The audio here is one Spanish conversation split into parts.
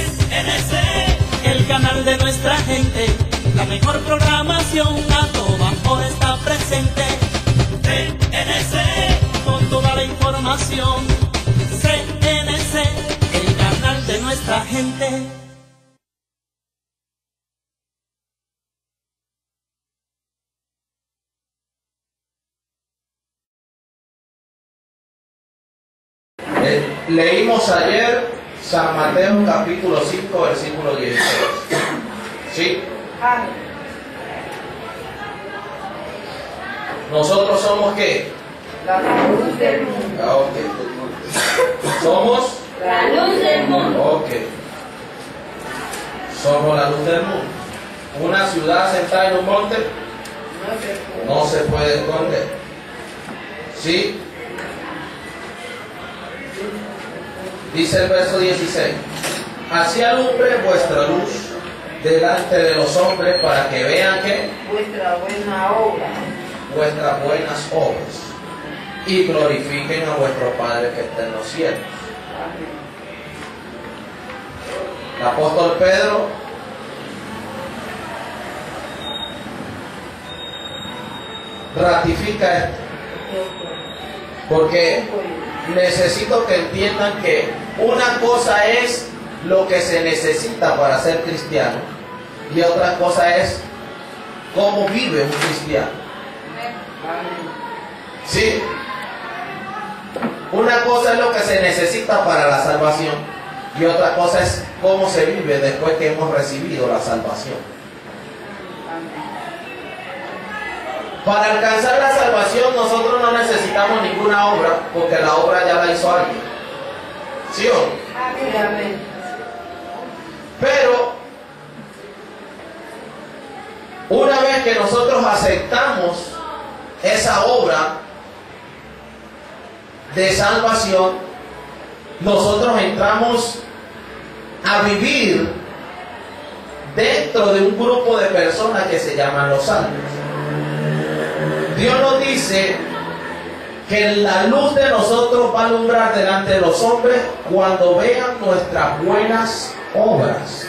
TNC, el canal de nuestra gente, la mejor programación a toda hora está presente. TNC, con toda la información. CNC, el canal de nuestra gente. Leímos ayer San Mateo capítulo 5 versículo 16. ¿Sí? ¿Nosotros somos qué? La luz del mundo. Ok. ¿Somos? La luz del mundo. Ok. Somos la luz del mundo. Una ciudad sentada en un monte no se puede esconder. ¿Sí? Dice el verso 16: así alumbre vuestra luz delante de los hombres para que vean que Vuestra buena obra. vuestras buenas obras y glorifiquen a vuestro Padre que está en los cielos. El apóstol Pedro ratifica esto, porque necesito que entiendan que una cosa es lo que se necesita para ser cristiano y otra cosa es cómo vive un cristiano. ¿Sí? Una cosa es lo que se necesita para la salvación y otra cosa es cómo se vive después que hemos recibido la salvación. Para alcanzar la salvación nosotros no necesitamos ninguna obra, porque la obra ya la hizo alguien. ¿Sí o no? Amén. Pero una vez que nosotros aceptamos esa obra de salvación, nosotros entramos a vivir dentro de un grupo de personas que se llaman los salvos. Dios nos dice que la luz de nosotros va a alumbrar delante de los hombres cuando vean nuestras buenas obras.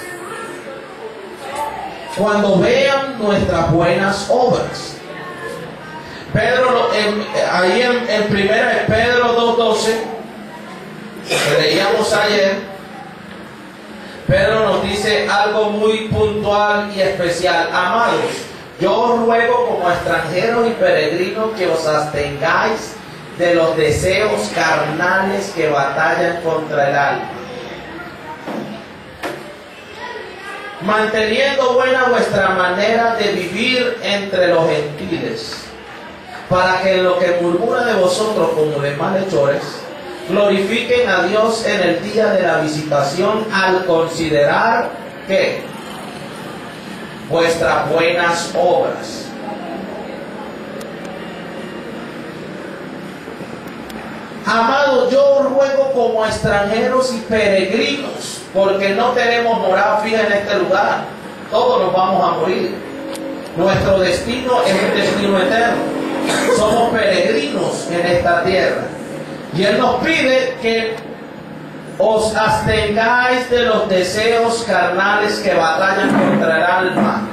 Cuando vean nuestras buenas obras. Pedro, ahí en 1 Pedro 2:12, que leíamos ayer, Pedro nos dice algo muy puntual y especial. Amados, yo os ruego como extranjeros y peregrinos que os abstengáis de los deseos carnales que batallan contra el alma, manteniendo buena vuestra manera de vivir entre los gentiles, para que en lo que murmura de vosotros como de malhechores, glorifiquen a Dios en el día de la visitación, al considerar que vuestras buenas obras. Amados, yo os ruego como extranjeros y peregrinos, porque no tenemos morada fija en este lugar. Todos nos vamos a morir. Nuestro destino es un destino eterno. Somos peregrinos en esta tierra. Y Él nos pide que os abstengáis de los deseos carnales que batallan contra el alma,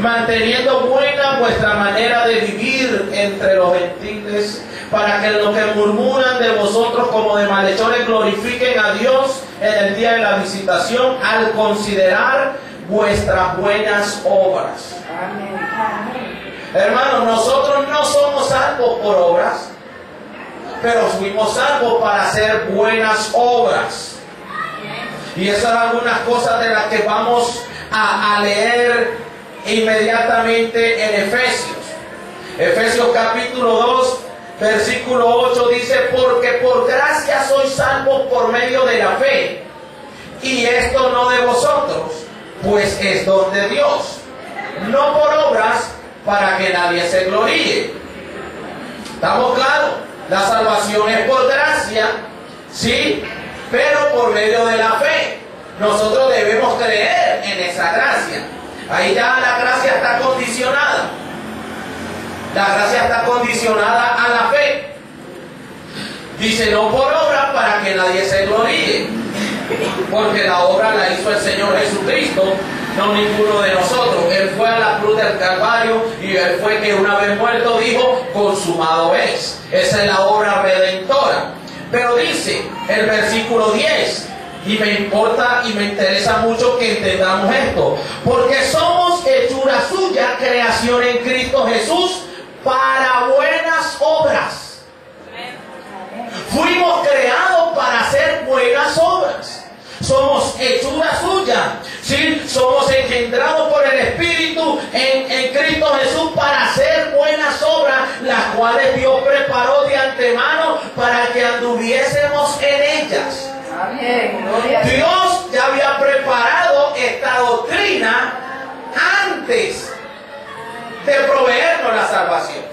manteniendo buena vuestra manera de vivir entre los gentiles, para que los que murmuran de vosotros como de malhechores glorifiquen a Dios en el día de la visitación, al considerar vuestras buenas obras. Amén. Hermanos, nosotros no somos salvos por obras, pero fuimos salvos para hacer buenas obras. Y esas son algunas cosas de las que vamos a leer inmediatamente en Efesios. Efesios capítulo 2, versículo 8 dice: porque por gracia sois salvos por medio de la fe, y esto no de vosotros, pues es don de Dios, no por obras, para que nadie se gloríe. ¿Estamos claros? La salvación es por gracia, sí, pero por medio de la fe. Nosotros debemos creer en esa gracia. Ahí ya la gracia está condicionada. La gracia está condicionada a la fe. Dice: no por obra, para que nadie se gloríe. porque la obra la hizo el Señor Jesucristo, no ninguno de nosotros. Él fue a la cruz del Calvario y Él fue que una vez muerto dijo, consumado es. Esa es la obra redentora. Pero dice el versículo 10, y me importa y me interesa mucho que entendamos esto, porque somos hechura suya, creación en Cristo Jesús, para buenas obras. Fuimos creados para hacer buenas obras. Somos hechura suya, ¿sí? Somos engendrados por el Espíritu en Cristo Jesús para hacer buenas obras, las cuales Dios preparó de antemano para que anduviésemos en ellas. Amén. Gloria a Dios. Dios ya había preparado esta doctrina antes de proveernos la salvación.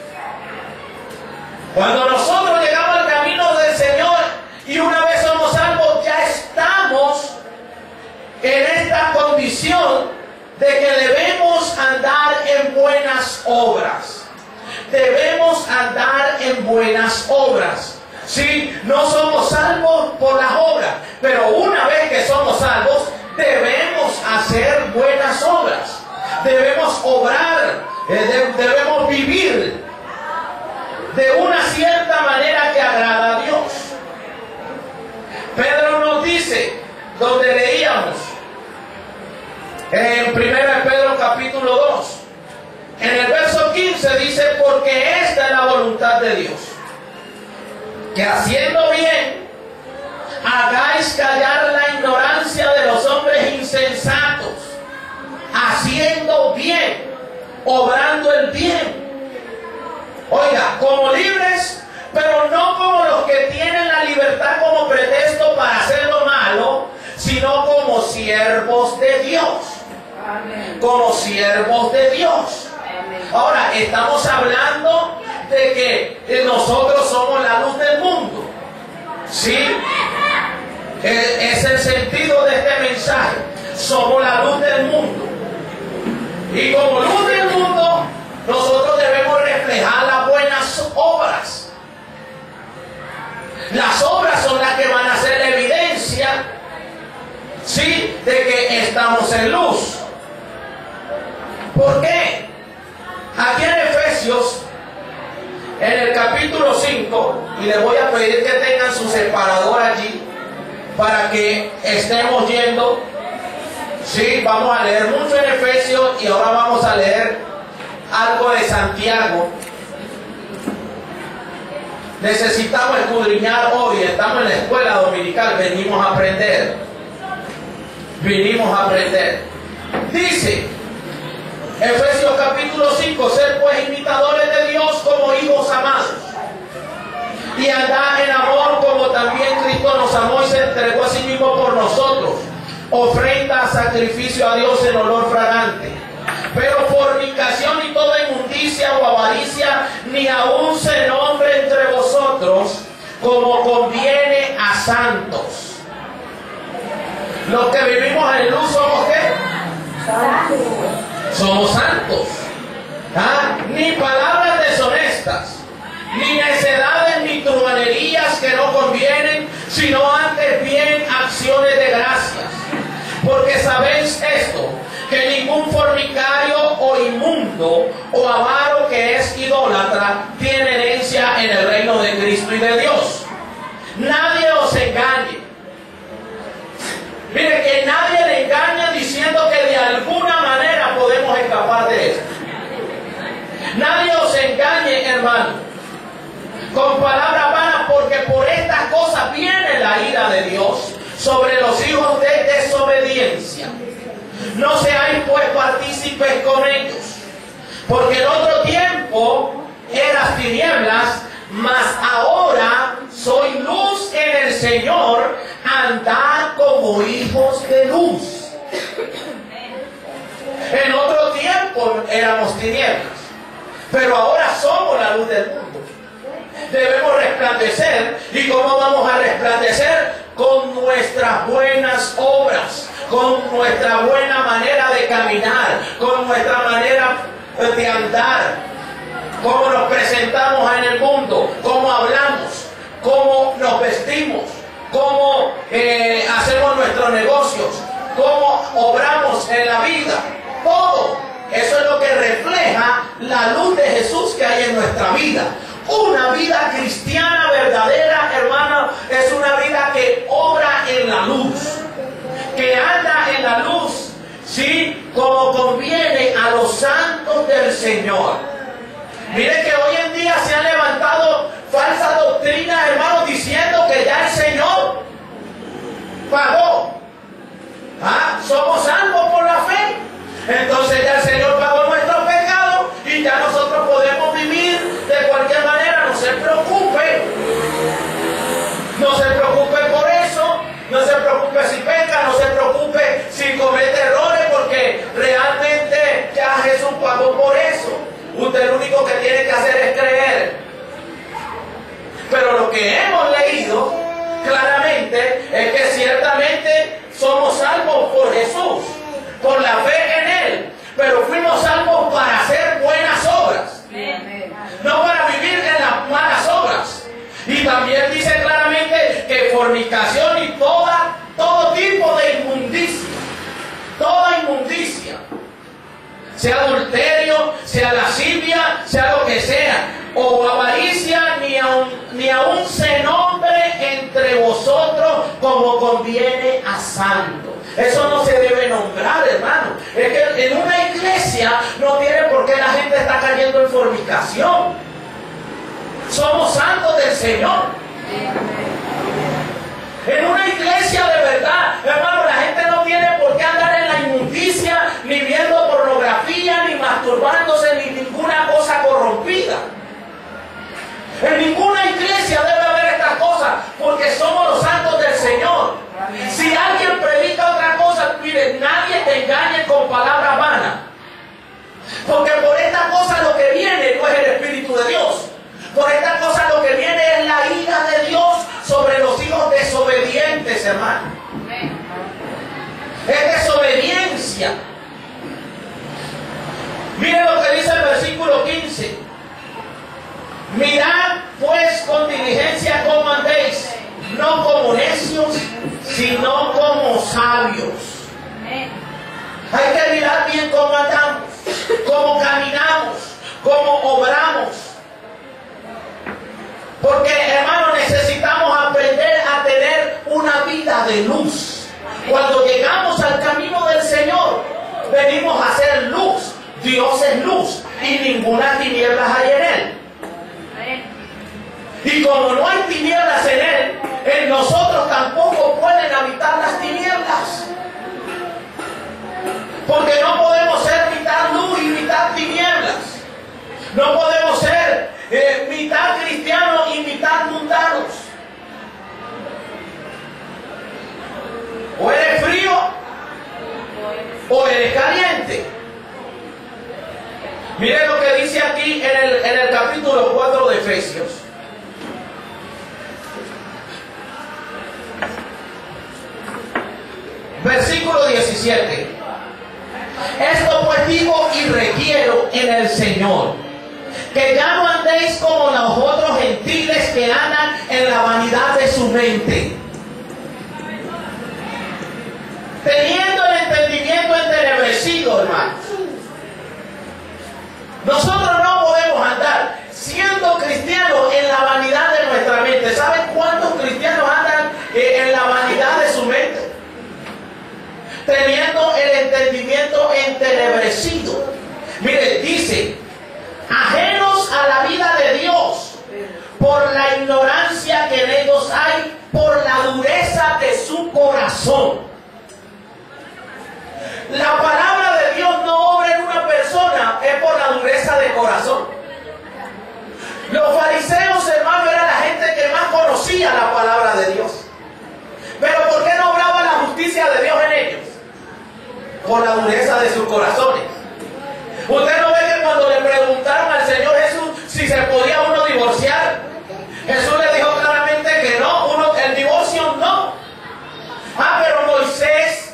Cuando nosotros llegamos al camino del Señor y una vez somos salvos, ya estamos en esta condición de que debemos andar en buenas obras. Debemos andar en buenas obras. Sí, no somos salvos por las obras, pero una vez que somos salvos, debemos hacer buenas obras. Debemos obrar, debemos vivir de una cierta manera que agrada a Dios. Pedro nos dice, donde leíamos, en 1 Pedro capítulo 2, en el verso 15 dice, porque esta es la voluntad de Dios, que haciendo bien, hagáis callar la ignorancia de los hombres insensatos, haciendo bien, obrando el bien. Oiga, como libres, pero no como los que tienen la libertad como pretexto para hacer lo malo, sino como siervos de Dios. Amén. Como siervos de Dios. Amén. Ahora, estamos hablando de que nosotros somos la luz del mundo. ¿Sí? Es el sentido de este mensaje. Somos la luz del mundo. Y como luz del mundo, nosotros debemos reflejar las buenas obras. Las obras son las que van a ser la evidencia, ¿sí?, de que estamos en luz. ¿Por qué? Aquí en Efesios, en el capítulo 5, y les voy a pedir que tengan su separador allí para que estemos yendo. Sí, vamos a leer mucho en Efesios y ahora vamos a leer algo de Santiago. Necesitamos escudriñar hoy, estamos en la escuela dominical, venimos a aprender. Vinimos a aprender. Dice Efesios capítulo 5, sed pues imitadores de Dios como hijos amados, y andad en amor como también Cristo nos amó y se entregó a sí mismo por nosotros, ofrenda, sacrificio a Dios en olor fragante. Pero fornicación y toda inmundicia o avaricia ni aun se nombre entre vosotros, como conviene a santos. Los que vivimos en luz somos ¿qué? Somos santos. ¿Ah? Ni palabras deshonestas, ni necedades, ni truhanerías que no convienen, sino antes bien acciones de gracias. Porque sabéis esto, que ningún fornicario o inmundo o avaro que es idólatra tiene herencia en el reino de Cristo y de Dios. Nadie os engañe. Mire, que nadie le engañe diciendo que de alguna manera podemos escapar de esto. Nadie os engañe, hermano, con palabras vanas, porque por estas cosas viene la ira de Dios sobre los hijos de desobediencia. No seáis pues partícipes con ellos, porque en otro tiempo eras tinieblas, mas ahora soy luz en el Señor, andad como hijos de luz. En otro tiempo éramos tinieblas, pero ahora somos la luz del mundo. Debemos resplandecer. ¿Y cómo vamos a resplandecer? Con nuestras buenas obras, con nuestra buena manera de caminar, con nuestra manera de andar, cómo nos presentamos en el mundo, cómo hablamos, cómo nos vestimos, cómo hacemos nuestros negocios, cómo obramos en la vida, todo. Eso es lo que refleja la luz de Jesús que hay en nuestra vida. Una vida cristiana verdadera, hermano, es una vida que obra en la luz, que anda en la luz, ¿sí? Como conviene a los santos del Señor. Mire que hoy en día se han levantado falsas doctrinas, hermanos, diciendo que ya el Señor pagó. Somos salvos por la fe. Entonces ya el Señor pagó nuestros pecados y ya nosotros podemos vivir de cualquier manera. No se preocupe. No se preocupe por eso. No se preocupe si peca. No se preocupe si comete errores, porque realmente ya Jesús pagó por eso. Usted lo único que tiene que hacer es creer. Pero lo que hemos leído claramente es que ciertamente somos salvos por Jesús, por la fe en Él, pero fuimos salvos para hacer buenas obras, no para vivir en las malas obras. Y también dice claramente que fornicación y todo tipo de inmundicia, toda inmundicia, sea adulterio, sea lascivia, sea lo que sea, o avaricia, ni aun se nombre entre vosotros como conviene a santo. Eso no se debe nombrar, hermano. Es que en una iglesia no tiene por qué la gente está cayendo en fornicación. Somos santos del Señor. En una iglesia de verdad, hermano, la gente no tiene por qué andar en la inmundicia, ni viendo pornografía, ni masturbándose, ni ninguna cosa corrompida. En ninguna iglesia debe haber estas cosas, porque somos los santos del Señor. Si alguien predica otra cosa, mire, nadie te engañe con palabras vanas. Porque por esta cosa lo que viene no es el Espíritu de Dios. Por esta cosa lo que viene es la ira de Dios sobre los hijos desobedientes, hermano. Es desobediencia. Mire lo que dice el versículo 15. Mirad pues con diligencia cómo andéis, no como necios, sino como sabios. Hay que mirar bien cómo andamos, cómo caminamos, cómo obramos. Porque, hermano, necesitamos aprender a tener una vida de luz. Cuando llegamos al camino del Señor, venimos a ser luz. Dios es luz y ninguna tinieblas hay en Él. Y como no hay tinieblas en Él, en nosotros tampoco pueden habitar las tinieblas. Porque no podemos ser mitad luz y mitad tinieblas. No podemos ser mitad cristianos y mitad mundanos. O eres frío o eres caliente. Mire lo que dice aquí en el capítulo 4 de Efesios. Versículo 17. Esto pues digo y requiero en el Señor, que ya no andéis como los otros gentiles que andan en la vanidad de su mente, teniendo el entendimiento entenebrecido, hermanos. Nosotros no podemos andar siendo cristianos en la vanidad de nuestra mente. ¿Saben cuántos cristianos andan en la vanidad de su mente? Teniendo el entendimiento entenebrecido. Mire, dice, ajenos a la vida de Dios, por la ignorancia que en ellos hay, por la dureza de su corazón. La palabra de Dios no obra en una persona, es por la dureza de corazón. Los fariseos, hermano, era la gente que más conocía la palabra de Dios. Pero ¿por qué no obraba la justicia de Dios en ellos? Por la dureza de sus corazones. Usted no ve que cuando le preguntaron al Señor Jesús si se podía uno divorciar, Jesús le dijo claramente que no, el divorcio no. Pero Moisés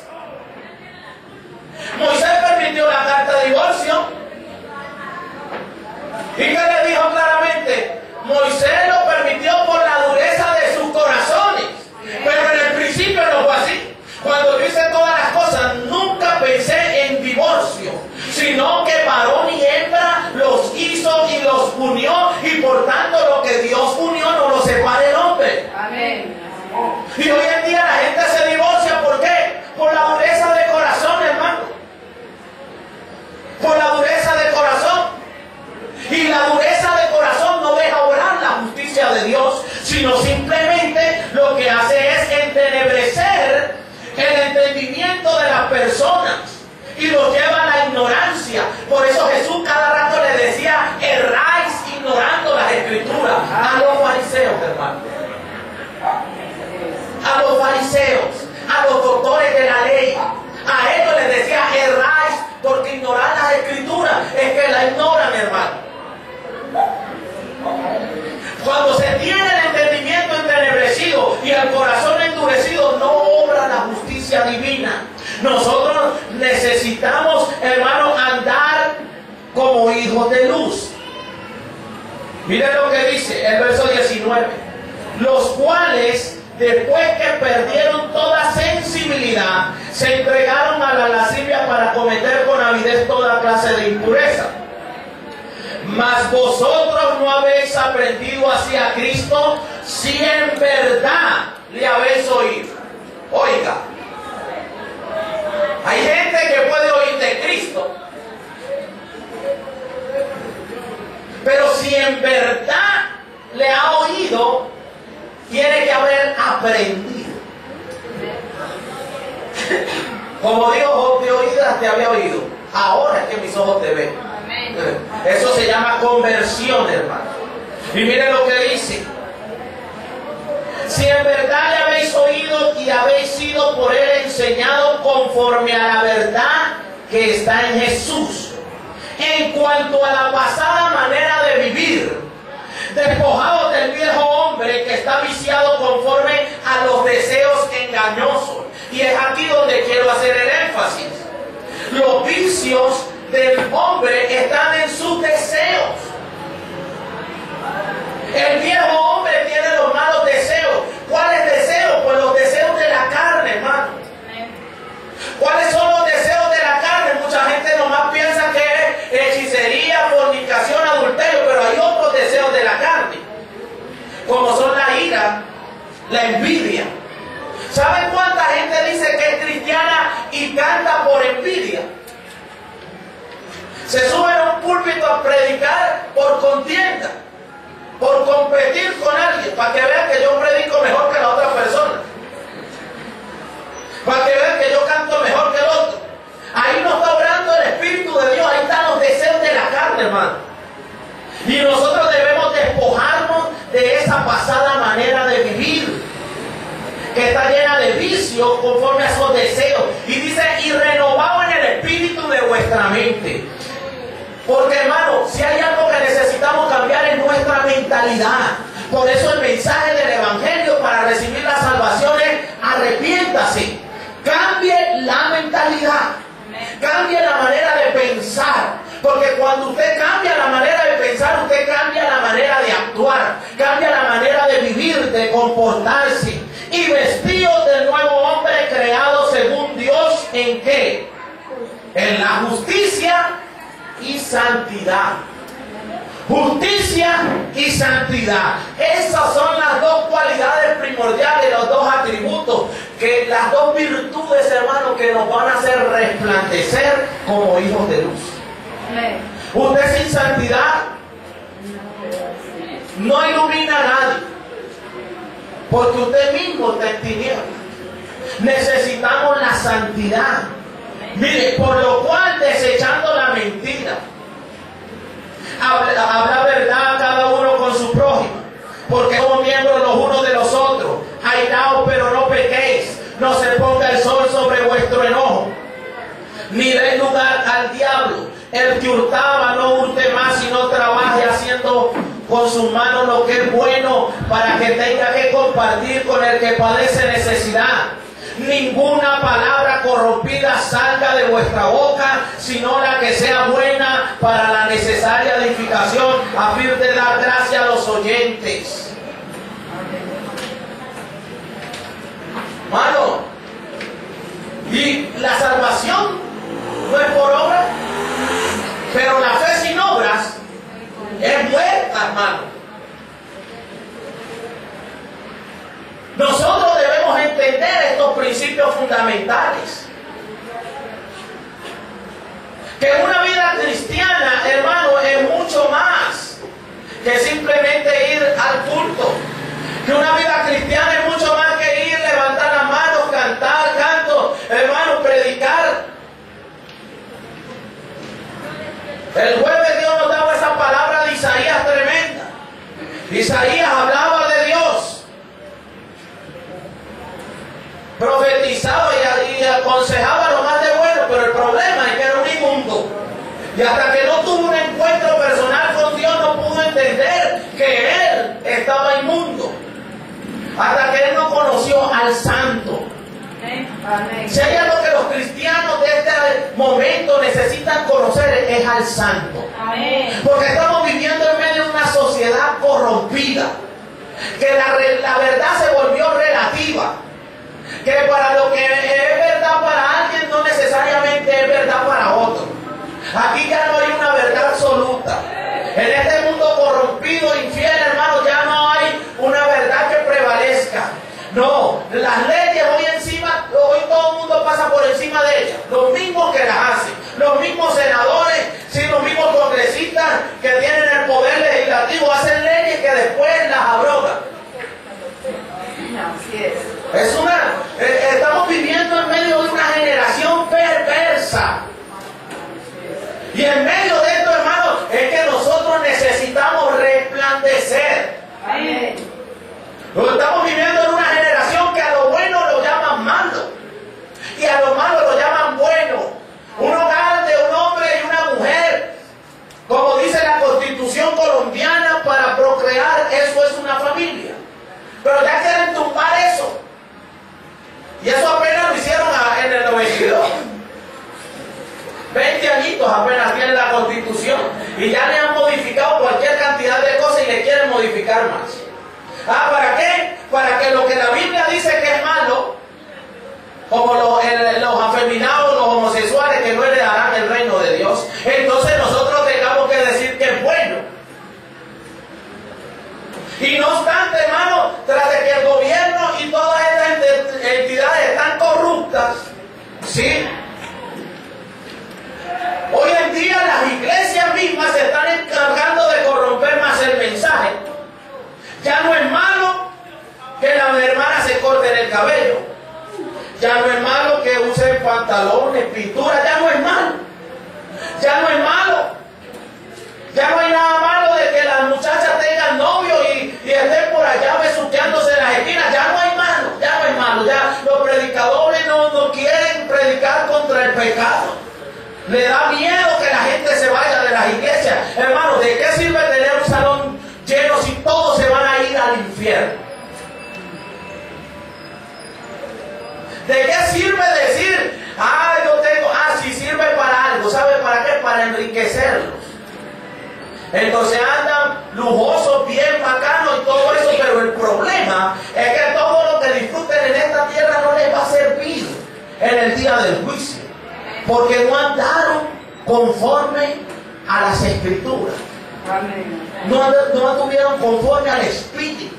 permitió la carta de divorcio. ¿Y qué le dijo claramente? Moisés lo permitió por la dureza de sus corazones. Pero en el principio no fue así. entendimiento de las personas y los lleva a la ignorancia. Por eso Jesús cada rato le decía: erráis ignorando las escrituras. A los fariseos, hermano, a los fariseos, a los doctores de la ley, a ellos les decía: erráis porque ignorar las escrituras. Es que la ignoran, hermano. Cuando se tiene el entendimiento entenebrecido y el corazón endurecido, no obra la justicia divina. Nosotros necesitamos, hermano, andar como hijos de luz. Miren lo que dice el verso 19: los cuales, después que perdieron toda sensibilidad, se entregaron a la lascivia para cometer con avidez toda clase de impureza. Mas vosotros no habéis aprendido así a Cristo, si en verdad le habéis oído. Oiga, hay gente que puede oír de Cristo, pero si en verdad le ha oído, tiene que haber aprendido. Como dijo Job: de oídas te había oído, ahora es que mis ojos te ven. Eso se llama conversión, hermano. Y miren lo que dice: si en verdad le habéis oído y habéis sido por él enseñado conforme a la verdad que está en Jesús, en cuanto a la pasada manera de vivir, despojados del viejo hombre que está viciado conforme a los deseos engañosos. Y es aquí donde quiero hacer el énfasis. Los vicios del hombre están en sus deseos. El viejo hombre tiene los malos deseos. ¿Cuáles deseos? Pues los deseos de la carne, hermano. ¿Cuáles son los deseos de la carne? Mucha gente nomás piensa que es hechicería, fornicación, adulterio, pero hay otros deseos de la carne, como son la ira, la envidia. ¿Saben cuánta gente dice que es cristiana y canta por envidia? Se suben a un púlpito a predicar por contienda, por competir con alguien, para que vean que yo predico mejor que la otra persona, para que vean que yo canto mejor que el otro. Ahí no está obrando el Espíritu de Dios, ahí están los deseos de la carne, hermano. Y nosotros debemos despojarnos de esa pasada manera de vivir, que está llena de vicios conforme a esos deseos. Y dice: y renovado en el espíritu de vuestra mente. Porque, hermano, si hay algo que necesitamos cambiar es nuestra mentalidad. Por eso el mensaje del Evangelio para recibir la salvación es: arrepiéntase. Cambie la mentalidad. Cambie la manera de pensar. Porque cuando usted cambia la manera de pensar, usted cambia la manera de actuar. Cambia la manera de vivir, de comportarse. Y vestidos del nuevo hombre creado según Dios, ¿en qué? En la justicia y santidad. Justicia y santidad. Esas son las dos cualidades primordiales, los dos atributos, que las dos virtudes, hermanos, que nos van a hacer resplandecer como hijos de luz. Usted sin santidad no ilumina a nadie, porque usted mismo está en tinieblas. Necesitamos la santidad. Mire, por lo cual, desechando la mentira, habla verdad cada uno con su prójimo, porque somos miembros los unos de los otros. Airaos, pero no pequéis. No se ponga el sol sobre vuestro enojo, ni deis lugar al diablo. El que hurtaba no hurte más, sino trabaje haciendo con sus manos lo que es bueno, para que tenga que compartir con el que padece necesidad. Ninguna palabra corrompida salga de vuestra boca, sino la que sea buena para la necesaria edificación, a fin de dar gracia a los oyentes. Hermano, y la salvación no es por obra, pero la fe sin obras es muerta, hermano. Nosotros debemos entender estos principios fundamentales. Que una vida cristiana, hermano, es mucho más que simplemente ir al culto. Que una vida cristiana es mucho más que ir, levantar las manos, cantar cantos, hermano. El jueves Dios nos daba esa palabra de Isaías tremenda. Isaías hablaba de Dios, profetizaba y aconsejaba lo más de bueno, pero el problema es que era un inmundo. Y hasta que no tuvo un encuentro personal con Dios, no pudo entender que él estaba inmundo. Hasta que él no conoció al santo. Amén. Si hay algo que los cristianos de este momento necesitan conocer, es al santo. Amén. Porque estamos viviendo en medio de una sociedad corrompida, que la verdad se volvió relativa, que para lo que es verdad para alguien no necesariamente es verdad para otro. Aquí ya no hay una verdad absoluta. En este mundo corrompido, infiel, hermano, ya no hay una verdad que prevalezca. No, las leyes hoy todo el mundo pasa por encima de ellas. Los mismos que las hacen, los mismos senadores, sí, los mismos congresistas que tienen el poder legislativo, hacen leyes que después las abrogan. Así es. Estamos viviendo en medio de una generación perversa. Y en medio de esto, hermanos, es que nosotros necesitamos resplandecer. Amén. Estamos viviendo en una generación que a lo bueno lo llaman malo y a lo malo lo llaman bueno. Un hogar de un hombre y una mujer, como dice la Constitución colombiana, para procrear, eso es una familia. Pero ya quieren tumbar eso. Y eso apenas lo hicieron en el 92. 20 añitos apenas tiene la Constitución y ya le han modificado cualquier cantidad de cosas y le quieren modificar más. ¿Para qué? Para que lo que la Biblia dice que es malo, como los afeminados, los homosexuales que no heredarán el reino de Dios, entonces nosotros tengamos que decir que es bueno. Y no obstante, hermano, tras de que el gobierno y todas estas entidades están corruptas, ¿sí? Hoy en día las iglesias mismas se están encargando de corromper más el mensaje. Ya no es malo que las hermanas se corten el cabello. Ya no es malo que usen pantalones, pintura. Ya no es malo. Ya no es malo. Ya no hay nada malo de que las muchachas tengan novio y estén por allá besuqueándose en las esquinas. Ya no hay malo. Ya no es malo. Ya los predicadores no quieren predicar contra el pecado. Le da miedo que la gente se vaya de las iglesias. Hermano, ¿de qué sirve tener un salón lleno si todos se van a ir al infierno? ¿De qué sirve decir, si sirve para algo? ¿Sabe para qué? Para enriquecerlos. Entonces andan lujosos, bien bacanos y todo eso, pero el problema es que todo lo que disfruten en esta tierra no les va a servir en el día del juicio, porque no andaron conforme a las Escrituras. No anduvieron conforme al Espíritu.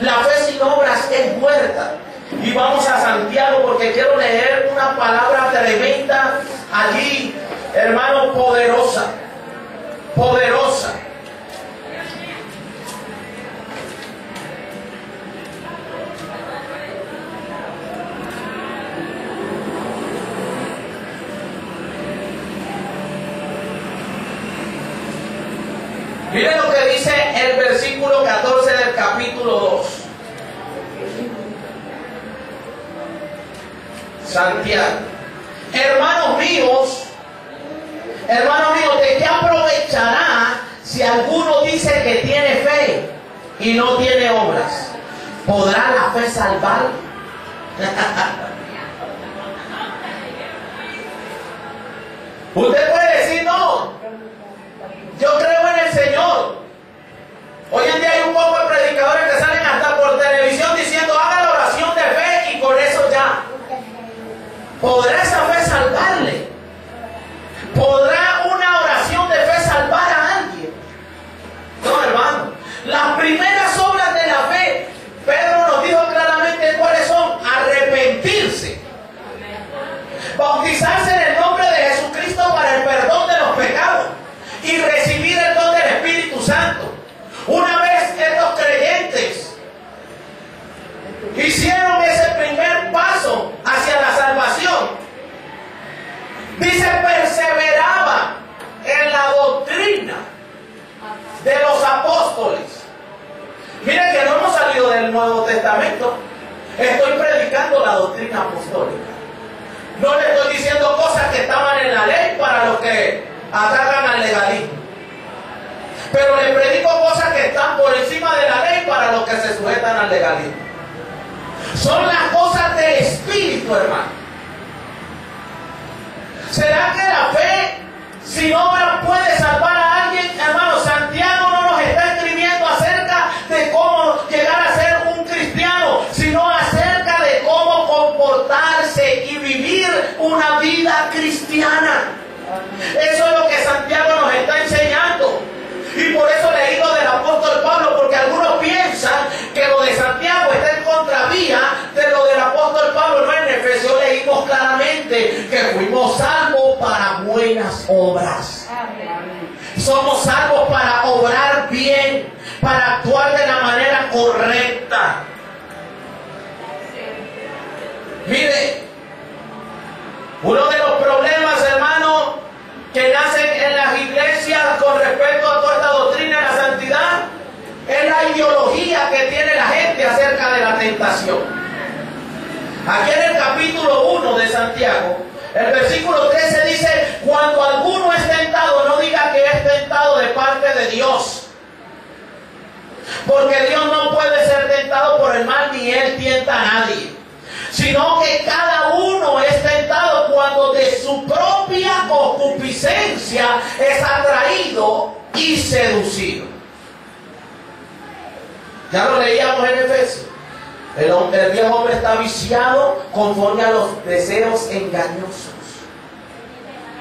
La fe sin obras es muerta. Y vamos a Santiago porque quiero leer una palabra tremenda allí, hermano, poderosa. Poderosa. Miren lo que dice el versículo 14 del capítulo 2. Santiago. Hermanos míos, ¿de qué aprovechará si alguno dice que tiene fe y no tiene obras? ¿Podrá la fe salvar? Usted puede decir no. Yo creo en el Señor. Hoy en día hay un poco de predicadores que salen hasta por televisión diciendo haga la oración de fe y con eso ya. ¿Podrá esa fe salvarle? ¿Podrá una oración de fe salvar a alguien? No, hermano. Las primeras obras de la fe, Pedro nos dijo claramente cuáles son: arrepentirse, bautizarse en el nombre de Jesucristo para el perdón de los pecados y recibir el don del Espíritu Santo. Una vez estos creyentes hicieron ese primer paso hacia la salvación, católica. No le estoy diciendo cosas que estaban en la ley para los que atacan al legalismo. Pero le predico cosas que están por encima de la ley para los que se sujetan al legalismo. Son las cosas del Espíritu, hermano. ¿Será que la fe sin obra puede salvar a alguien? Hermano, Santiago no nos está escribiendo acerca de cómo llegar a ser un cristiano, sino acerca de cómo comportarse y vivir una vida cristiana. Eso es lo que Santiago nos está enseñando. Y por eso le digo del apóstol Pablo, porque algunos piensan que lo de Santiago está en contravía de lo del apóstol Pablo. No, en Efesios leímos claramente que fuimos salvos para buenas obras. Somos salvos para obrar bien, para actuar de la manera correcta. Mire, uno de los problemas, hermano, que nacen en las iglesias con respecto a toda esta doctrina de la santidad es la ideología que tiene la gente acerca de la tentación. Aquí en el capítulo 1 de Santiago, el versículo 13 dice: cuando alguno es tentado, no diga que es tentado de parte de Dios, porque Dios no puede ser tentado por el mal, ni Él tienta a nadie, sino que cada uno es tentado cuando de su propia concupiscencia es atraído y seducido. Ya lo leíamos en Efesios. El viejo hombre está viciado conforme a los deseos engañosos.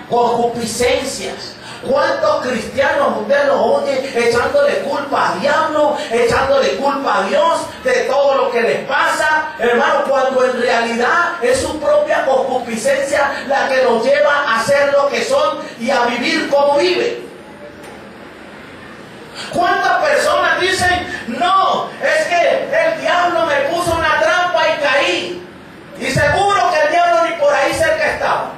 Concupiscencias. ¿Cuántos cristianos usted los oye echándole culpa al diablo, echándole culpa a Dios de todo lo que les pasa? Hermano, cuando en realidad es su propia concupiscencia la que los lleva a hacer lo que son y a vivir como viven. ¿Cuántas personas dicen: no, es que el diablo me puso una trampa y caí? Y seguro que el diablo ni por ahí cerca estaba.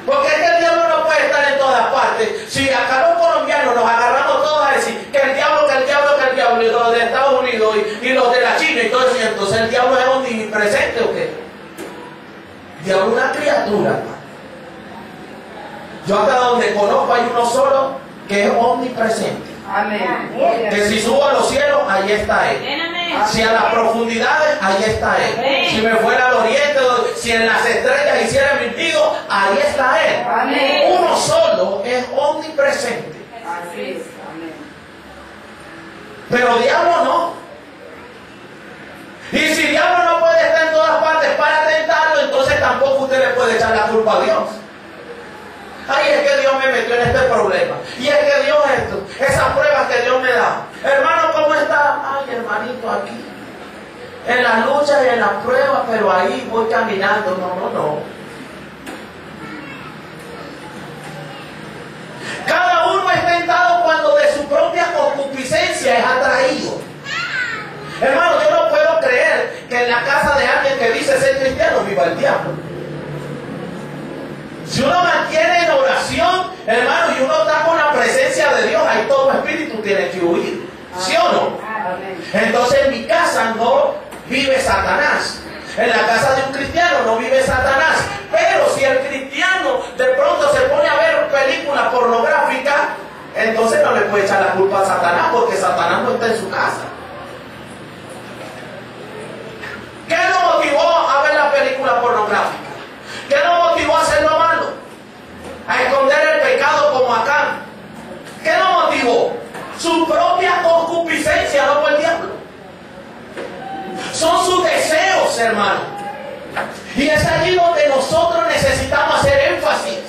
Porque es que el diablo no puede estar en todas partes. Si acá los colombianos nos agarramos todos a decir que el diablo, y los de Estados Unidos y los de la China y todo eso, entonces el diablo es omnipresente ¿o qué? El diablo es una criatura, hermano. Yo acá donde conozco hay uno solo que es omnipresente. Amén. Que si subo a los cielos, ahí está Él. Si a las profundidades, ahí está Él. Si me fuera al oriente, si en las estrellas hiciera mi nido, ahí está Él. Amén. Uno solo es omnipresente. Así es. Amén. Pero diablo no. Y si diablo no puede estar en todas partes para tentarlo, entonces tampoco usted le puede echar la culpa a Dios. Ay, es que Dios me metió en este problema. Y es que Dios esto, esas pruebas que Dios me da. Hermano, ¿cómo está? Ay, hermanito, aquí. En las luchas y en las pruebas, pero ahí voy caminando. No. Cada uno es tentado cuando de su propia concupiscencia es atraído. Hermano, yo no puedo creer que en la casa de alguien que dice ser cristiano viva el diablo. Si uno mantiene en oración, hermano, y uno está con la presencia de Dios, ahí todo espíritu tiene que huir. ¿Sí o no? Entonces en mi casa no vive Satanás. En la casa de un cristiano no vive Satanás. Pero si el cristiano de pronto se pone a ver películas pornográficas, entonces no le puede echar la culpa a Satanás, porque Satanás no está en su casa. ¿Qué lo motivó a ver la película pornográfica? ¿Qué lo motivó a hacer lo malo? A esconder el pecado como Acán. ¿Qué lo motivó? Su propia concupiscencia, no fue el diablo. Son sus deseos, hermano. Y es allí donde nosotros necesitamos hacer énfasis.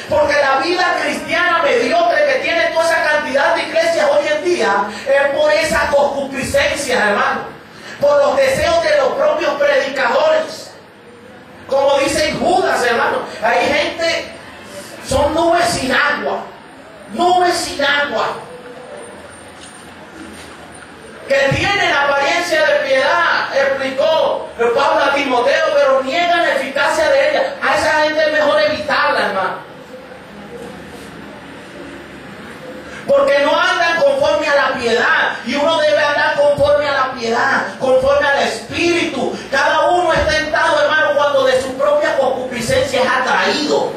Porque la vida cristiana mediocre que tiene toda esa cantidad de iglesias hoy en día es por esa concupiscencia, hermano. Por los deseos de los propios predicadores. Como dicen Judas, hermano, hay gente, son nubes sin agua, que tienen apariencia de piedad, explicó Pablo a Timoteo, pero niegan la eficacia de ella. A esa gente es mejor evitarla, hermano. Porque no andan conforme a la piedad, y uno debe andar conforme a la piedad. piedad, conforme al Espíritu. Cada uno es tentado, hermano, cuando de su propia concupiscencia es atraído.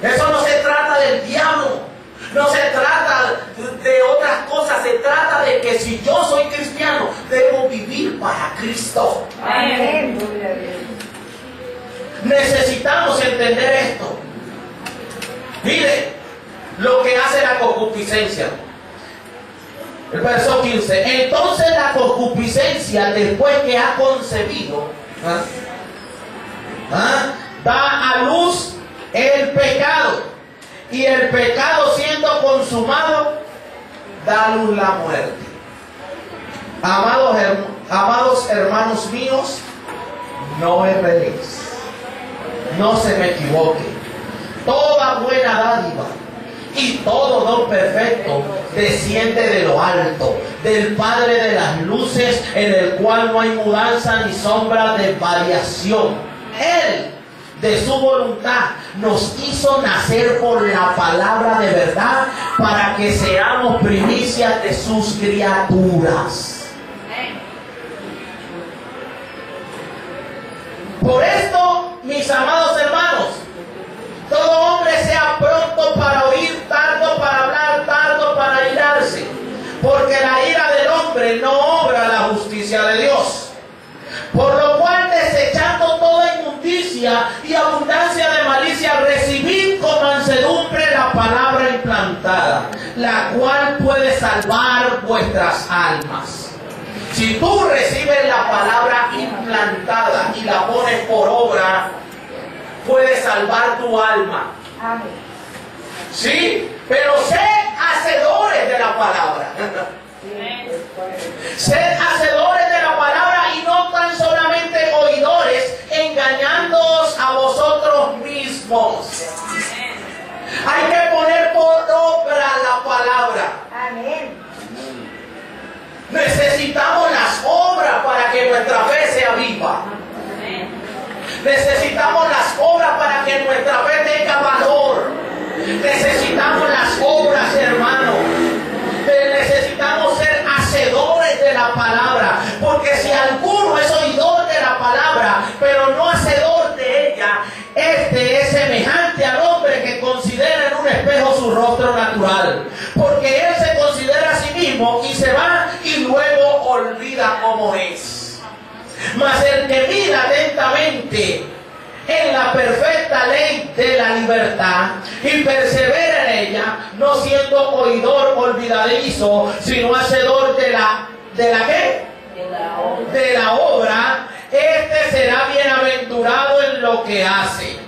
Eso no se trata del diablo, no se trata de otras cosas, se trata de que si yo soy cristiano, debo vivir para Cristo. Amén. Necesitamos entender esto. Mire lo que hace la concupiscencia. El verso 15. Entonces la concupiscencia, después que ha concebido, da a luz el pecado. Y el pecado, siendo consumado, da a luz la muerte. Amados hermanos míos, no erréis. No se me equivoque. Toda buena dádiva y todo don perfecto desciende de lo alto, del Padre de las luces, en el cual no hay mudanza ni sombra de variación. Él, de su voluntad, nos hizo nacer por la palabra de verdad, para que seamos primicias de sus criaturas. Por esto, mis amados hermanos, todo hombre sea pronto para oír, tardo para hablar, tardo para irarse, porque la ira del hombre no obra la justicia de Dios. Por lo cual, desechando toda inmundicia y abundancia de malicia, recibid con mansedumbre la palabra implantada, la cual puede salvar vuestras almas. Si tú recibes la palabra implantada y la pones por obra, puede salvar tu alma. Amén. Sí, pero sed hacedores de la palabra. Sed hacedores de la palabra y no tan solamente oidores, engañándoos a vosotros mismos. Hay que poner por obra la palabra. Amén. Necesitamos las obras para que nuestra fe sea viva. Necesitamos las obras para que nuestra fe tenga valor. Necesitamos las obras, hermano. Necesitamos ser hacedores de la palabra. Porque si alguno es oidor de la palabra, pero no hacedor de ella, este es semejante al hombre que considera en un espejo su rostro natural. Porque él se considera a sí mismo y se va y luego olvida cómo es. Mas el que mira atentamente en la perfecta ley de la libertad y persevera en ella, no siendo oidor olvidadizo, sino hacedor de la ¿qué? De la obra, este será bienaventurado en lo que hace.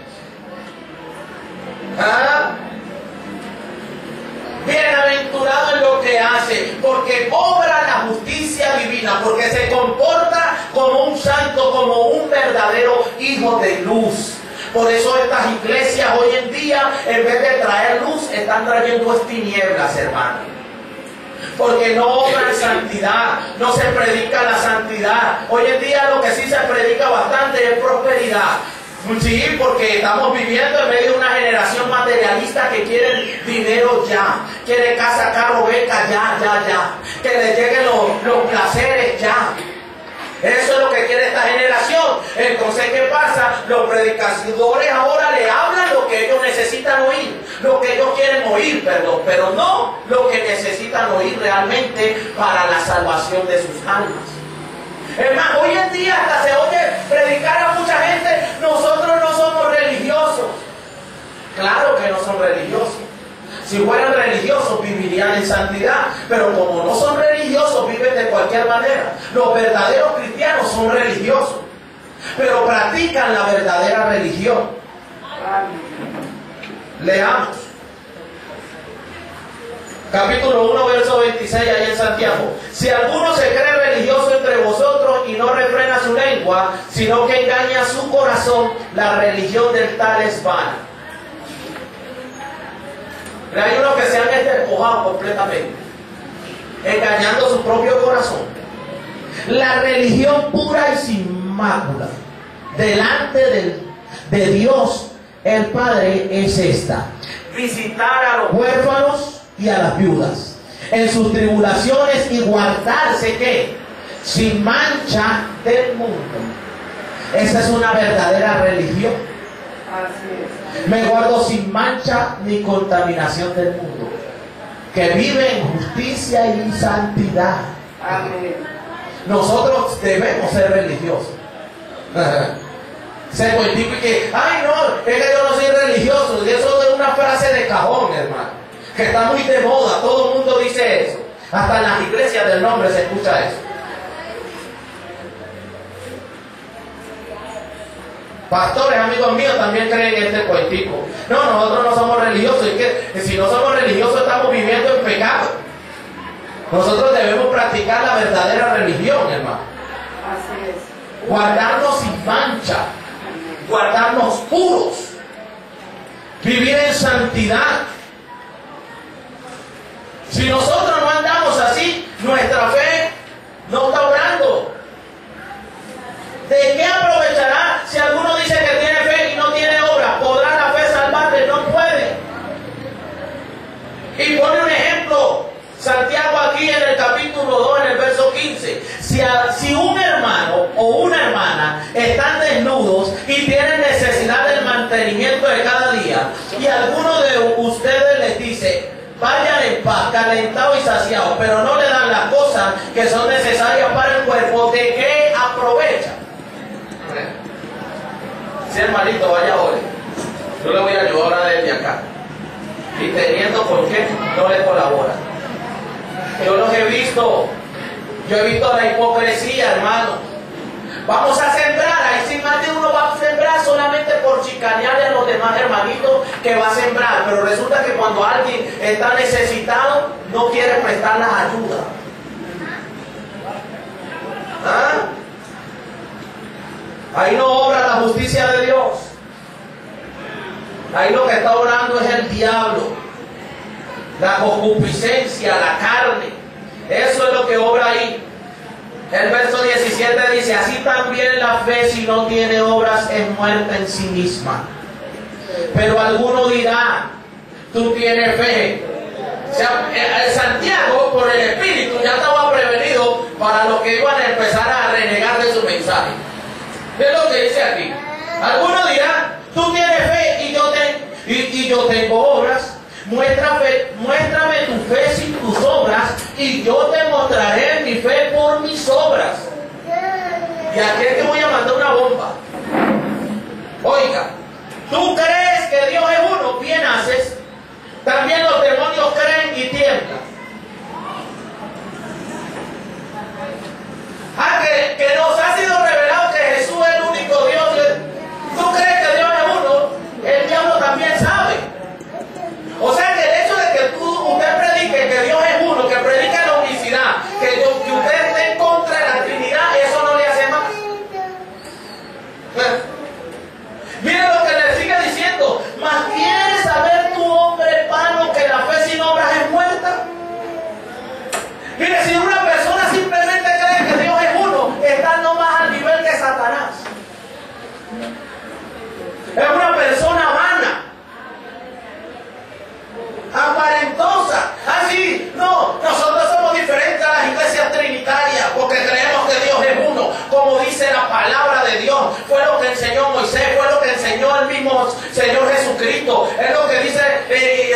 Bienaventurado en lo que hace, porque obra la justicia divina, porque se comporta como un santo, como un verdadero hijo de luz. Por eso estas iglesias hoy en día, en vez de traer luz, están trayendo tinieblas, hermano. Porque no obran santidad, no se predica la santidad. Hoy en día lo que sí se predica bastante es prosperidad. Sí, porque estamos viviendo en medio de una generación materialista que quiere dinero ya, quiere casa, carro, beca ya, que le lleguen los placeres ya. Eso es lo que quiere esta generación. Entonces, ¿qué pasa? Los predicadores ahora le hablan lo que ellos necesitan oír, lo que ellos quieren oír, pero no lo que necesitan oír realmente para la salvación de sus almas. Es más, hoy en día hasta se oye predicar a mucha gente: nosotros no somos religiosos. Claro que no son religiosos. Si fueran religiosos vivirían en santidad, pero como no son religiosos viven de cualquier manera. Los verdaderos cristianos son religiosos, pero practican la verdadera religión. Leamos. Capítulo 1, verso 26, allá en Santiago. Si alguno se cree religioso entre vosotros y no refrena su lengua, sino que engaña su corazón, la religión del tal es vana. Pero hay unos que se han despojado completamente, engañando su propio corazón. La religión pura y sin mácula delante de Dios el Padre es esta: visitar a los huérfanos y a las viudas, en sus tribulaciones y guardarse ¿qué? Sin mancha del mundo. Esa es una verdadera religión. Así es. Me guardo sin mancha ni contaminación del mundo, que vive en justicia y santidad. Amén. Nosotros debemos ser religiosos. Se cuentifica que, ay no, es que yo no soy religioso. Y eso es una frase de cajón, hermano, que está muy de moda. Todo el mundo dice eso. Hasta en las iglesias del nombre se escucha eso. Pastores, amigos míos, también creen en este cuentico. No, nosotros no somos religiosos. Es que si no somos religiosos estamos viviendo en pecado. Nosotros debemos practicar la verdadera religión, hermano. Así es. Guardarnos sin mancha, guardarnos puros, vivir en santidad. Si nosotros no andamos así, nuestra fe no está obrando. ¿De qué aprovechará si alguno dice que tiene fe y no tiene obra? ¿Podrá la fe salvarle? No puede. Y pone un ejemplo, Santiago aquí en el capítulo 2, en el verso 15. Si un hermano o una hermana están desnudos y tienen necesidad del mantenimiento de cada día, y alguno de ustedes les dice, vayan en paz, calentados y saciados, pero no le dan las cosas que son necesarias para el cuerpo, ¿de qué aprovecha? Si hermanito, vaya hoy, yo le voy a ayudar desde acá. Y teniendo por qué, no le colabora. Yo los he visto. Yo he visto la hipocresía, hermano. Vamos a sembrar, ahí sin más de uno va a sembrar solamente por chicanearle a los demás hermanitos que va a sembrar. Pero resulta que cuando alguien está necesitado, no quiere prestar las ayudas. ¿Ah? Ahí no obra la justicia de Dios. Ahí lo que está obrando es el diablo, la concupiscencia, la carne. Eso es lo que obra ahí. El verso 17 dice, así también la fe, si no tiene obras, es muerta en sí misma. Pero alguno dirá, tú tienes fe. O sea, Santiago, por el Espíritu, ya estaba prevenido para los que iban a empezar a renegar de su mensaje. ¿Qué es lo que dice aquí? Alguno dirá, tú tienes fe y yo tengo obras. Muéstrame tu fe sin tus obras y yo te mostraré mi fe por mis obras. Y aquí es que voy a mandar una bomba. Oiga, ¿tú crees que Dios es uno? Bien haces. También los demonios creen y tiemblan. Que nos ha sido revelado que Jesús es el único Dios. ¿Tú crees que Dios es uno? El diablo también sabe. O sea que el hecho de que usted predique que Dios es uno, que predique la unicidad, que usted esté en contra de la Trinidad, eso no le hace más. Mire lo que le sigue diciendo. ¿Mas quieres saber tu hombre vano que la fe sin obras es muerta? Mire, si una persona simplemente cree que Dios es uno, está no más al nivel que Satanás. Es una persona vana, aparentosa. Así, no, nosotros somos diferentes a las iglesias trinitarias porque creemos que Dios es uno, como dice la palabra de Dios. Fue lo que enseñó Moisés, fue lo que enseñó el mismo Señor Jesucristo. Es lo que dice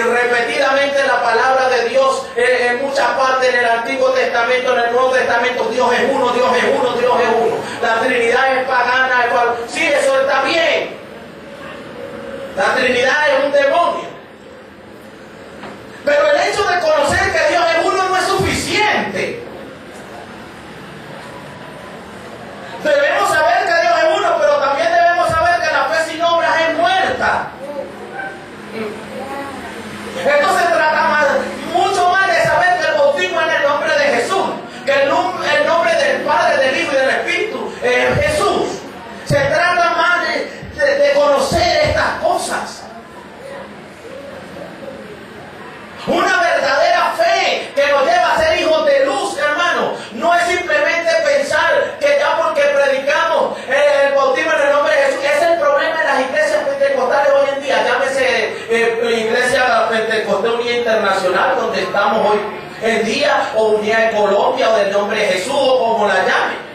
repetidamente la palabra de Dios en muchas partes, en el Antiguo Testamento, en el Nuevo Testamento. Dios es uno, Dios es uno, Dios es uno. La Trinidad es pagana. Sí, eso está bien. La Trinidad es un demonio. Pero el hecho de conocer que Dios es uno no es suficiente. Debemos saber que Dios es uno, pero también debemos saber que la fe sin obras es muerta. Esto se trata mucho más de saber que el bautismo es en el nombre de Jesús, que el nombre del Padre, del Hijo y del Espíritu es Jesús. Se trata más de conocer estas cosas. el día o un día de Colombia o del nombre de Jesús o como la llamen.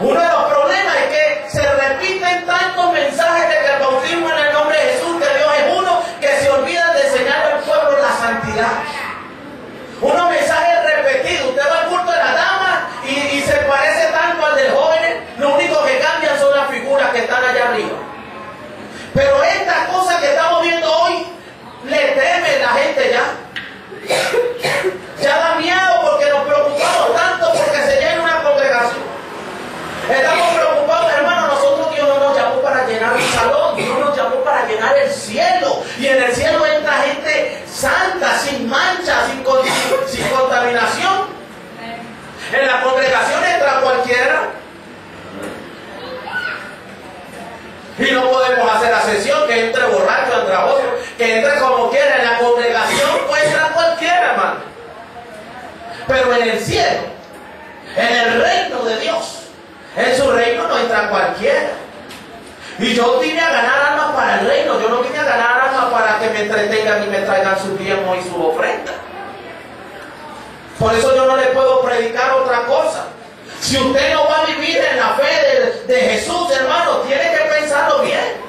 Uno de los problemas es que se repiten tantos mensajes de que el bautismo en el nombre de Jesús, que Dios es uno, que se olvidan de enseñar al pueblo la santidad. Unos mensajes repetidos. Usted va al culto de las damas y se parece tanto al del joven. Lo único que cambian son las figuras que están allá arriba. Pero esta cosa que estamos viendo hoy, le teme la gente ya. Ya da miedo porque nos preocupamos tanto porque se llena una congregación. Estamos preocupados, hermano. Nosotros Dios no nos llamó para llenar un salón, Dios nos llamó para llenar el cielo. Y en el cielo entra gente santa, sin mancha, sin contaminación. En la congregación entra cualquiera. Y no podemos hacer ascensión, que entre borracho, andrajoso, que entre como quiera. En la congregación puede entrar cualquiera, hermano. Pero en el cielo, en el reino de Dios, en su reino no entra cualquiera. Y yo vine a ganar almas para el reino. Yo no vine a ganar almas para que me entretengan y me traigan sus diezmos y su ofrenda. Por eso yo no le puedo predicar otra cosa. Si usted no va a vivir en la fe de Jesús, hermano, tiene que pensarlo bien.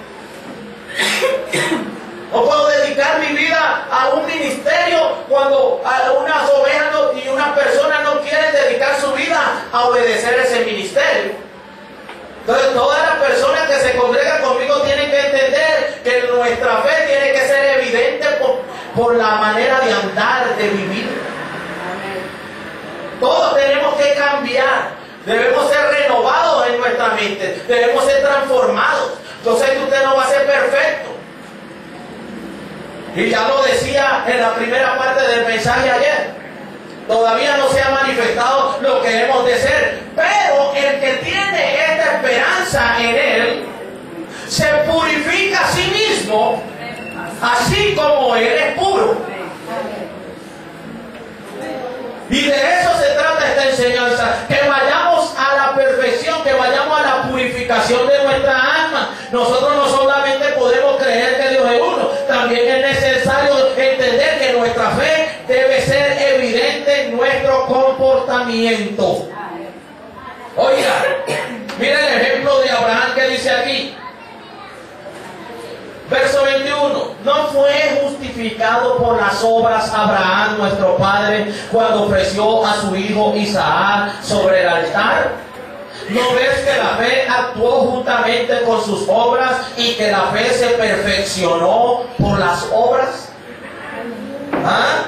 No puedo dedicar mi vida a un ministerio cuando a unas ovejas y unas personas no quieren dedicar su vida a obedecer ese ministerio. Entonces todas las personas que se congregan conmigo tienen que entender que nuestra fe tiene que ser evidente por la manera de andar, de vivir. Todos tenemos que cambiar. Debemos ser renovados en nuestra mente. Debemos ser transformados. Yo sé que usted no va a ser perfecto. Y ya lo decía en la primera parte del mensaje ayer. Todavía no se ha manifestado lo que hemos de ser. Pero el que tiene esta esperanza en Él, se purifica a sí mismo, así como Él es puro. Y de eso se trata esta enseñanza, que vayamos a la perfección, que vayamos a la purificación de nuestra alma. Nosotros no solamente podemos creer que Dios es uno, también es necesario entender que nuestra fe debe ser evidente en nuestro comportamiento. Oiga, miren el ejemplo de Abraham que dice aquí. Verso 21, no fue justificado por las obras Abraham, nuestro padre, cuando ofreció a su hijo Isaac sobre el altar. ¿No ves que la fe actuó juntamente con sus obras y que la fe se perfeccionó por las obras? ¿Ah?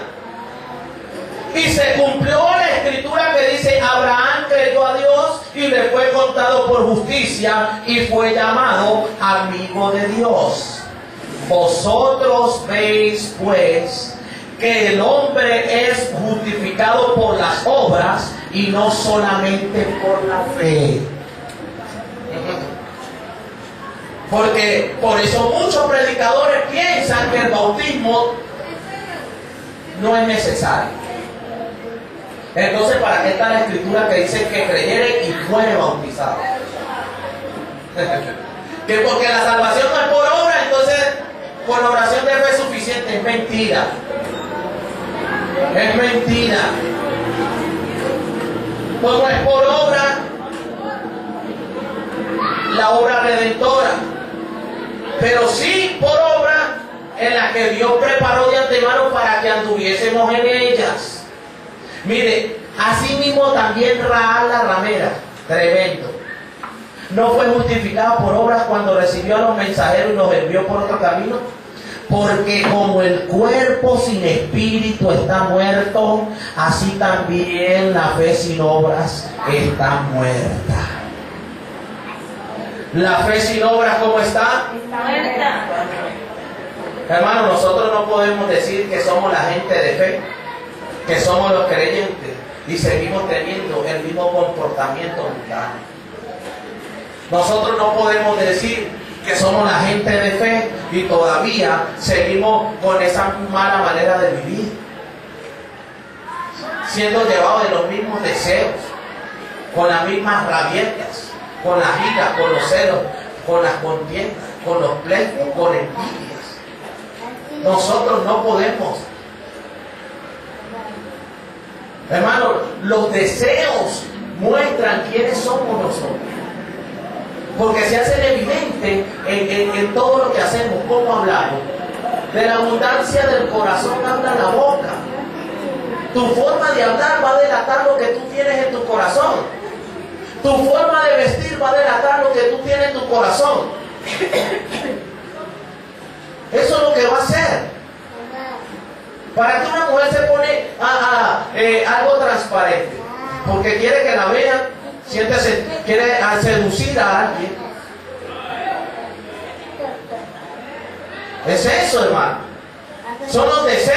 Y se cumplió la escritura que dice: Abraham creyó a Dios y le fue contado por justicia y fue llamado amigo de Dios. Vosotros veis pues que el hombre es justificado por las obras y no solamente por la fe. Porque por eso muchos predicadores piensan que el bautismo no es necesario. Entonces, ¿para qué está la escritura que dice que creyere y fuere bautizado? Que porque la salvación no es por obra, entonces con oración de fe es suficiente. Es mentira. Es mentira. Como es por obra, la obra redentora, pero sí por obra en la que Dios preparó de antemano para que anduviésemos en ellas. Mire, así mismo también Rahab la ramera, tremendo, no fue justificado por obras cuando recibió a los mensajeros y los envió por otro camino. Porque como el cuerpo sin espíritu está muerto, así también la fe sin obras está muerta. La fe sin obras, ¿cómo está? Está muerta. Hermano, nosotros no podemos decir que somos la gente de fe, que somos los creyentes y seguimos teniendo el mismo comportamiento mundano. Nosotros no podemos decir que somos la gente de fe y todavía seguimos con esa mala manera de vivir, siendo llevados de los mismos deseos, con las mismas rabietas, con las iras, con los celos, con las contiendas, con los pleitos, con envidias. Nosotros no podemos Hermano, los deseos muestran quiénes somos nosotros. Porque se hacen evidente en todo lo que hacemos, cómo hablamos. De la abundancia del corazón habla la boca. Tu forma de hablar va a delatar lo que tú tienes en tu corazón. Tu forma de vestir va a delatar lo que tú tienes en tu corazón. Eso es lo que va a hacer. ¿Para que una mujer se pone algo transparente? Porque quiere que la vean, quiere seducir a alguien. Es eso, hermano. Son los deseos.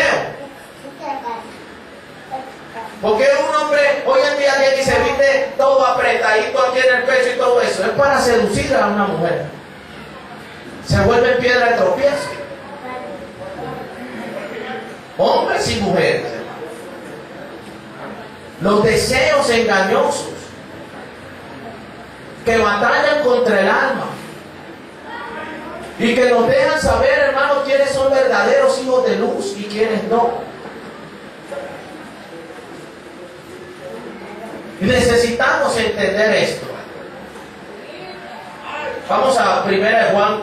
Porque un hombre hoy en día viene y se viste todo apretadito aquí en el pecho y todo eso. Es para seducir a una mujer. Se vuelve piedra de tropiezo. Hombres y mujeres. Los deseos engañosos que batallan contra el alma y que nos dejan saber, hermanos, quiénes son verdaderos hijos de luz y quiénes no. Necesitamos entender esto. Vamos a 1 Juan.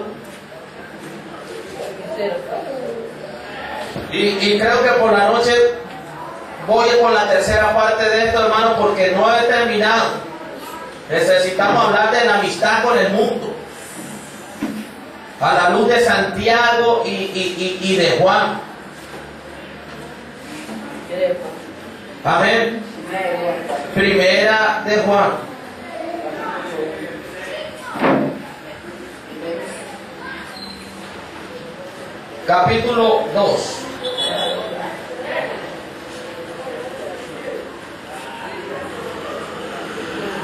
Y creo que por la noche voy con la tercera parte de esto, hermano, porque no he terminado. Necesitamos hablar de la amistad con el mundo. A la luz de Santiago y de Juan. Amén. Primera de Juan. Capítulo 2.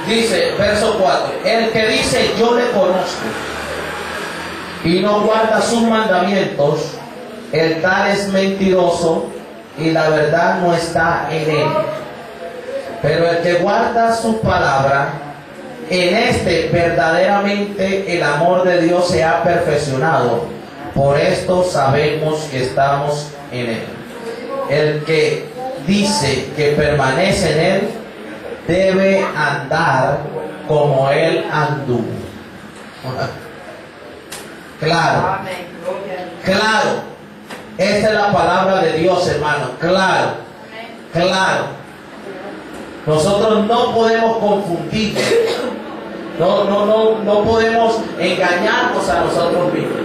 Dice, verso 4. El que dice yo le conozco y no guarda sus mandamientos, el tal es mentiroso y la verdad no está en él. Pero el que guarda su palabra, en este verdaderamente el amor de Dios se ha perfeccionado. Por esto sabemos que estamos en él. El que dice que permanece en él, debe andar como él anduvo. Claro, claro. Esta es la palabra de Dios, hermano. Claro, claro. Nosotros no podemos confundir. No podemos engañarnos a nosotros mismos.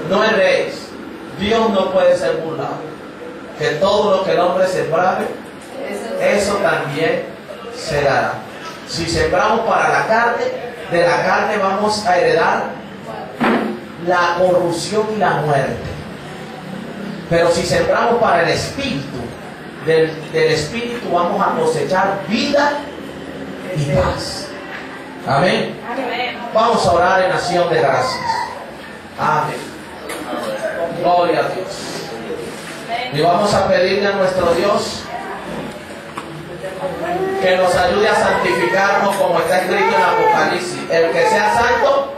No erréis. Dios no puede ser burlado. Que todo lo que el hombre sembrare, eso también se dará. Si sembramos para la carne, de la carne vamos a heredar la corrupción y la muerte. Pero si sembramos para el espíritu, del espíritu vamos a cosechar vida y paz. Amén. Vamos a orar en acción de gracias. Amén. Gloria a Dios. Y vamos a pedirle a nuestro Dios que nos ayude a santificarnos como está escrito en Apocalipsis. El que sea santo,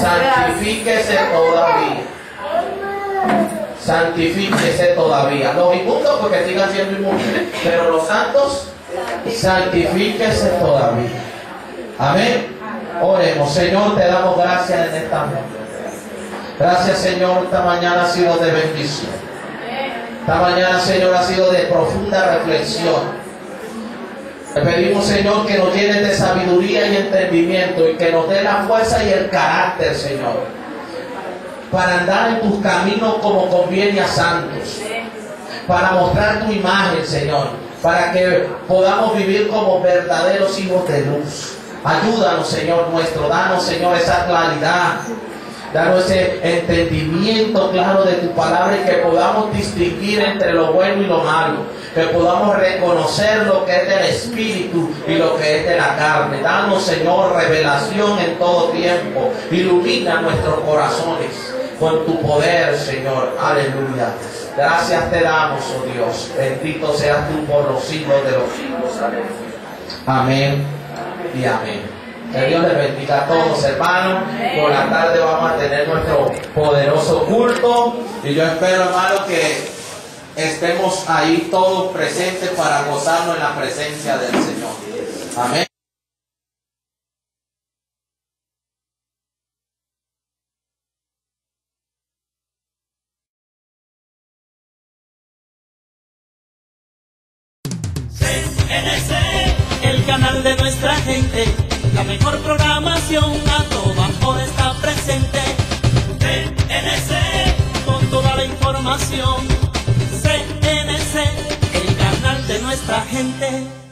santifíquese todavía. Santifíquese todavía. Los inmundos porque sigan siendo inmundos, pero los santos, santifíquese todavía. Amén. Oremos. Señor, te damos gracias en esta mañana. Gracias, Señor, esta mañana ha sido de bendición. Esta mañana, Señor, ha sido de profunda reflexión. Te pedimos, Señor, que nos llenes de sabiduría y entendimiento y que nos dé la fuerza y el carácter, Señor, para andar en tus caminos como conviene a santos, para mostrar tu imagen, Señor, para que podamos vivir como verdaderos hijos de luz. Ayúdanos, Señor nuestro, danos, Señor, esa claridad, danos ese entendimiento claro de tu palabra y que podamos distinguir entre lo bueno y lo malo, que podamos reconocer lo que es del Espíritu y lo que es de la carne. Danos, Señor, revelación en todo tiempo. Ilumina nuestros corazones con tu poder, Señor. Aleluya. Gracias te damos, oh Dios. Bendito seas tú por los siglos de los siglos. Amén y amén. Que Dios les bendiga a todos, hermanos. Por la tarde vamos a tener nuestro poderoso culto. Y yo espero, hermanos, que estemos ahí todos presentes para gozarnos en la presencia del Señor. Amén. CNC, el canal de nuestra gente, la mejor programación a toda hora está presente. CNC, con toda la información. CNC, el canal de nuestra gente.